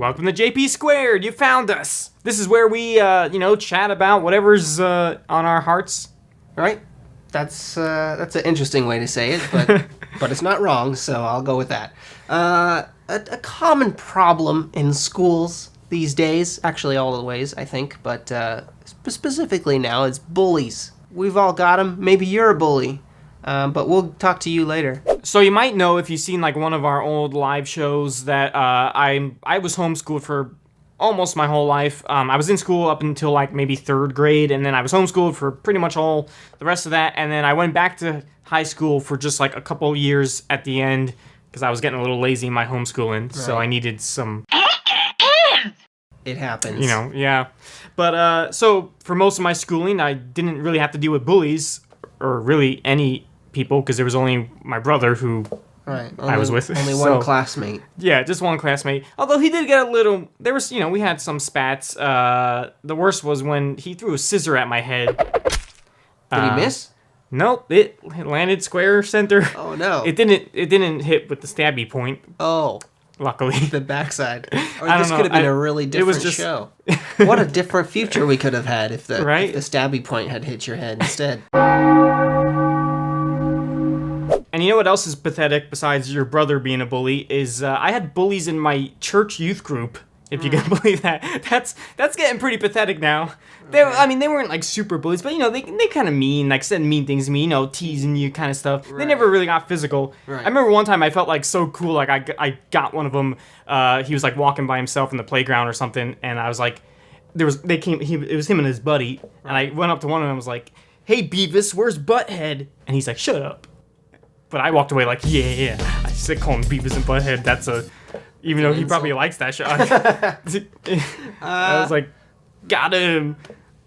Welcome to JP Squared. You found us. This is where we, chat about whatever's on our hearts. Right? That's an interesting way to say it, but it's not wrong, so I'll go with that. A common problem in schools these days, actually all the ways, I think, but specifically now, is bullies. We've all got them. Maybe you're a bully, but we'll talk to you later. So you might know, if you've seen like one of our old live shows, that I was homeschooled for almost my whole life. I was in school up until like maybe 3rd grade, and then I was homeschooled for pretty much all the rest of that, and then I went back to high school for just like a couple years at the end because I was getting a little lazy in my homeschooling, so I needed some... It happens. Yeah. But so for most of my schooling, I didn't really have to deal with bullies or really any people, because there was only my brother who I was with. Only one classmate. Yeah, just one classmate. Although he did get a little... There was, we had some spats. The worst was when he threw a scissor at my head. Did he miss? Nope, it landed square center. Oh no! It didn't hit with the stabby point. Oh, luckily. The backside. Or this could have been a really different show. What a different future we could have had if the stabby point had hit your head instead. And you know what else is pathetic besides your brother being a bully is I had bullies in my church youth group. If you can believe that, that's getting pretty pathetic now. They weren't like super bullies, but they kind of mean, like said mean things to me, teasing you kind of stuff. Right. They never really got physical. Right. I remember one time I felt like so cool, like I got one of them. He was like walking by himself in the playground or something, and I was like, it was him and his buddy, and I went up to one of them and was like, "Hey Beavis, where's Butthead?" And he's like, "Shut up." But I walked away like, yeah. I said call him Beavis and Butthead. Even though he probably likes that show. I was like, got him.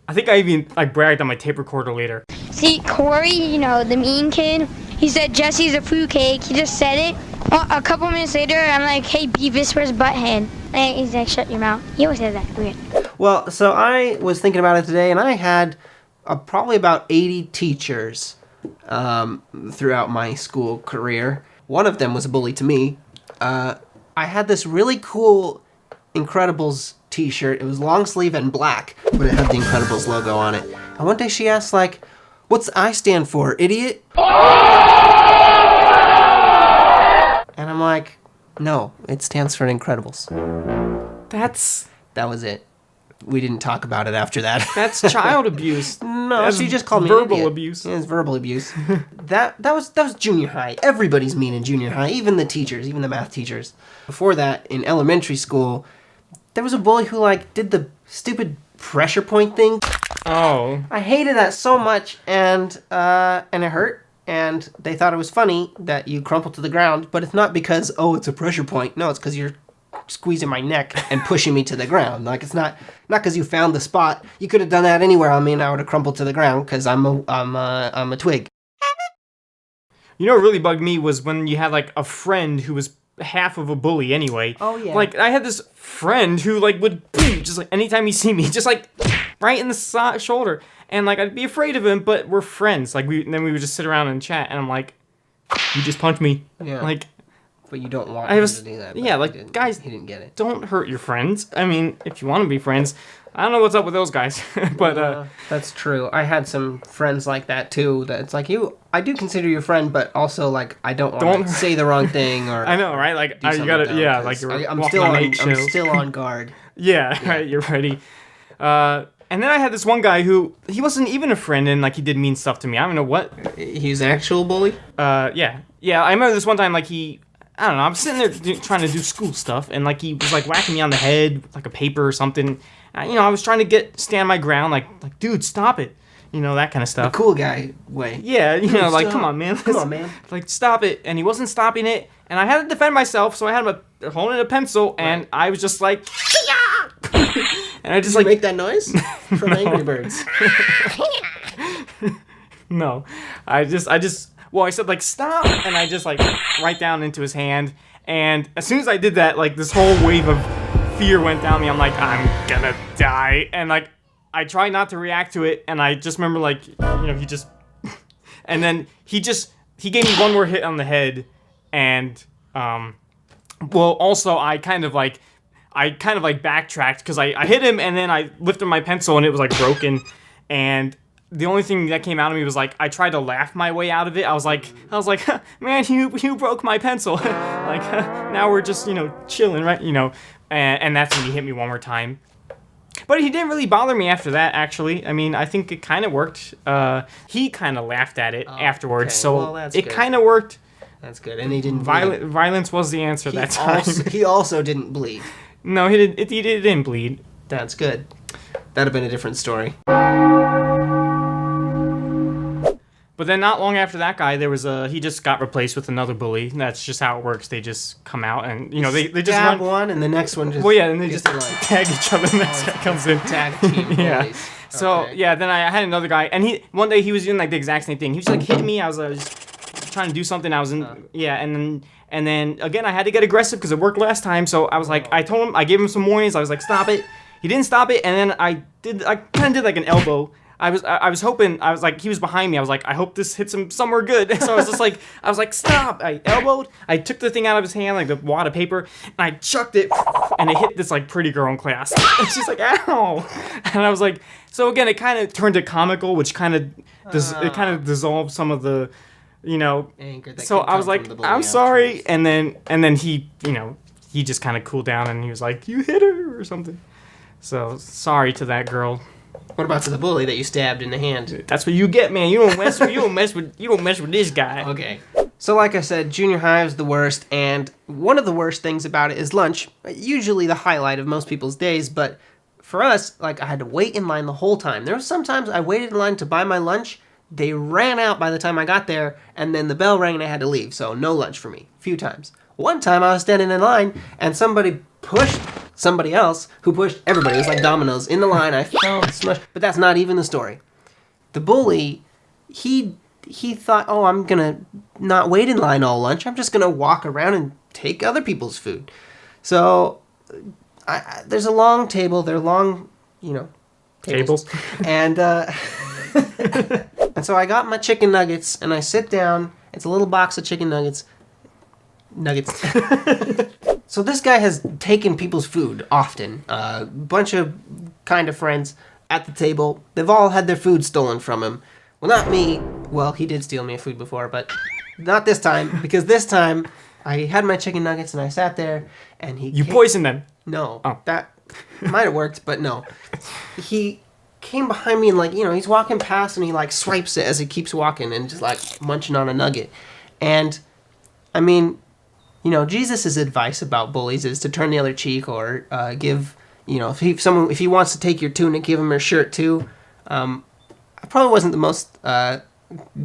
I think I even bragged on my tape recorder later. See, Corey, the mean kid, he said Jesse's a fruitcake. He just said it. Well, a couple minutes later, I'm like, hey, Beavis, where's Butthead? And he's like, shut your mouth. He always says that. Weird. Well, so I was thinking about it today, and I had probably about 80 teachers throughout my school career. One of them was a bully to me. I had this really cool Incredibles t-shirt. It was long sleeve and black, but it had the Incredibles logo on it. And one day she asked, what's I stand for, idiot? And I'm like, no, it stands for Incredibles. That was it. We didn't talk about it after that. That's child abuse. No, she just called me verbal abuse. Yeah, it's verbal abuse. that was junior high. Everybody's mean in junior high, even the teachers, even the math teachers. Before that, in elementary school, there was a bully who did the stupid pressure point thing. Oh. I hated that so much, and it hurt. And they thought it was funny that you crumple to the ground, but it's not because it's a pressure point. No, it's because you're squeezing my neck and pushing me to the ground. It's not because you found the spot. You could have done that anywhere on me, and I would have crumpled to the ground because I'm a twig. What really bugged me was when you had a friend who was half of a bully anyway. Oh yeah. I had this friend who would boom, just anytime he see me, just right in the shoulder, and I'd be afraid of him, but we're friends. Then we would just sit around and chat, and I'm like, you just punched me. Yeah. But you don't want him to do that. Yeah, guys, he didn't get it. Don't hurt your friends. I mean, if you want to be friends, I don't know what's up with those guys, but that's true. I had some friends like that too. That it's I do consider you a friend, but also I don't want to say the wrong thing or. I know, right? You gotta, yeah, I'm still on guard. Yeah, right. You're ready. And then I had this one guy who he wasn't even a friend, and he did mean stuff to me. I don't know what. He's an actual bully. Yeah. I remember this one time I don't know, I'm sitting there trying to do school stuff, and he was whacking me on the head with a paper or something. I was trying to stand my ground, dude, stop it. That kind of stuff. The cool guy way. Yeah, come on, man. Come on, man. Stop it. And he wasn't stopping it, and I had to defend myself, so I had him holding a pencil, and I was just and I just Did you make that noise? From Angry Birds. No. I said, stop, and I just, right down into his hand, and as soon as I did that, this whole wave of fear went down me. I'm like, I'm gonna die, and, I tried not to react to it, and I just remember, he just, and then he gave me one more hit on the head, and, also, I kind of, I kind of like backtracked because I hit him and then I lifted my pencil and it was like broken. And the only thing that came out of me was like I tried to laugh my way out of it. I was like, man, you broke my pencil. Like now we're just chilling, right? And that's when he hit me one more time. But he didn't really bother me after that, actually. I mean, I think it kind of worked. He kind of laughed at it afterwards, okay. so Well, that's it good. kind of worked. That's good, and he didn't bleed. Violence was the answer that time. He also didn't bleed. No, he didn't bleed. That's good. That'd have been a different story. But then not long after that guy, he just got replaced with another bully. That's just how it works. They just come out and, they just Stab run. one, and the next one just... Well, yeah, and they gets just to, like, tag each other, and the next guy comes in. Tag team bullies. Yeah. So, Okay. yeah, then I had another guy, and one day he was doing, like, the exact same thing. He was, like, hitting me. I was trying to do something. I was in... Yeah, and then, again, I had to get aggressive because it worked last time. So I was like, I told him, I gave him some warnings. I was like, stop it. He didn't stop it, and then I kind of did, like, an elbow. I was hoping, he was behind me. I was like, I hope this hits him somewhere good. So I was like, stop. I elbowed. I took the thing out of his hand, like the wad of paper, and I chucked it, and it hit this like pretty girl in class. And she's like, ow. And I was like, so again, it kind of turned to comical, which kind of dissolved some of the, Anger that So can I was come like, from the bully I'm sorry. afterwards. And then he, he just kind of cooled down, and he was like, you hit her or something. So sorry to that girl. What about to the bully that you stabbed in the hand? That's what you get, man. You don't mess with this guy. Okay. So like I said, junior high is the worst, and one of the worst things about it is lunch. Usually the highlight of most people's days, but for us, like I had to wait in line the whole time. There were sometimes I waited in line to buy my lunch. They ran out by the time I got there, and then the bell rang and I had to leave, so no lunch for me. A few times. One time I was standing in line, and somebody pushed somebody else who pushed everybody. It was like dominoes in the line. I fell and smushed. But that's not even the story. The bully, he thought, oh, I'm going to not wait in line all lunch. I'm just going to walk around and take other people's food. So there's a long table. They're long, tables. And, and so I got my chicken nuggets, and I sit down. It's a little box of chicken nuggets. So this guy has taken people's food often. A bunch of kind of friends at the table. They've all had their food stolen from him. Well, not me. Well, he did steal me food before, but not this time. Because this time, I had my chicken nuggets and I sat there and You poisoned them. No. Oh. That might have worked, but no. He came behind me and he's walking past and he swipes it as he keeps walking and just munching on a nugget. And, I mean... Jesus' advice about bullies is to turn the other cheek or give, if he wants to take your tunic, give him your shirt too. I probably wasn't the most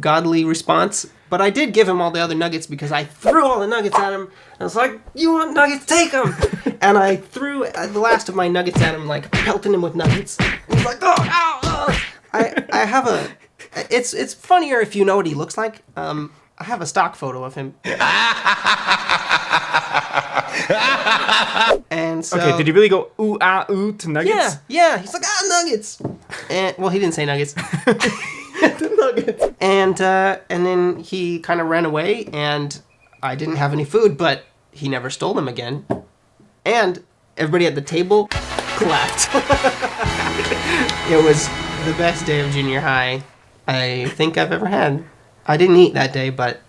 godly response, but I did give him all the other nuggets because I threw all the nuggets at him. And I was like, you want nuggets? Take them! And I threw the last of my nuggets at him, pelting him with nuggets. And he's like, oh, ow, oh. I have it's funnier if you know what he looks like. I have a stock photo of him. And so, Okay, did he really go ooh ah ooh to nuggets? Yeah. He's like, nuggets. And well, he didn't say nuggets. Nuggets. And then he kind of ran away, and I didn't have any food, but he never stole them again. And everybody at the table clapped. It was the best day of junior high I think I've ever had. I didn't eat that day, but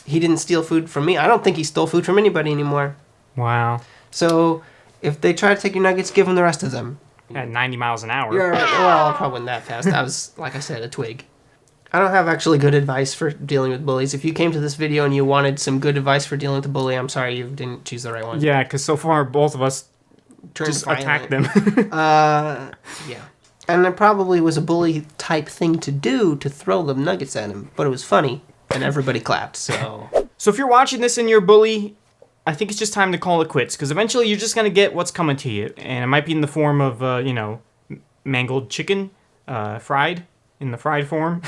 he didn't steal food from me. I don't think he stole food from anybody anymore. Wow. So, if they try to take your nuggets, give them the rest of them. At 90 miles an hour. You're right. Well, I probably wasn't that fast. I was, like I said, a twig. I don't have actually good advice for dealing with bullies. If you came to this video and you wanted some good advice for dealing with a bully, I'm sorry you didn't choose the right one. Yeah, because so far both of us Turned just violent. attacked them. Yeah. And it probably was a bully type thing to do to throw them nuggets at him, but it was funny, and everybody clapped, so... So if you're watching this and you're a bully, I think it's just time to call it quits, because eventually you're just going to get what's coming to you, and it might be in the form of, mangled chicken, fried, in the fried form.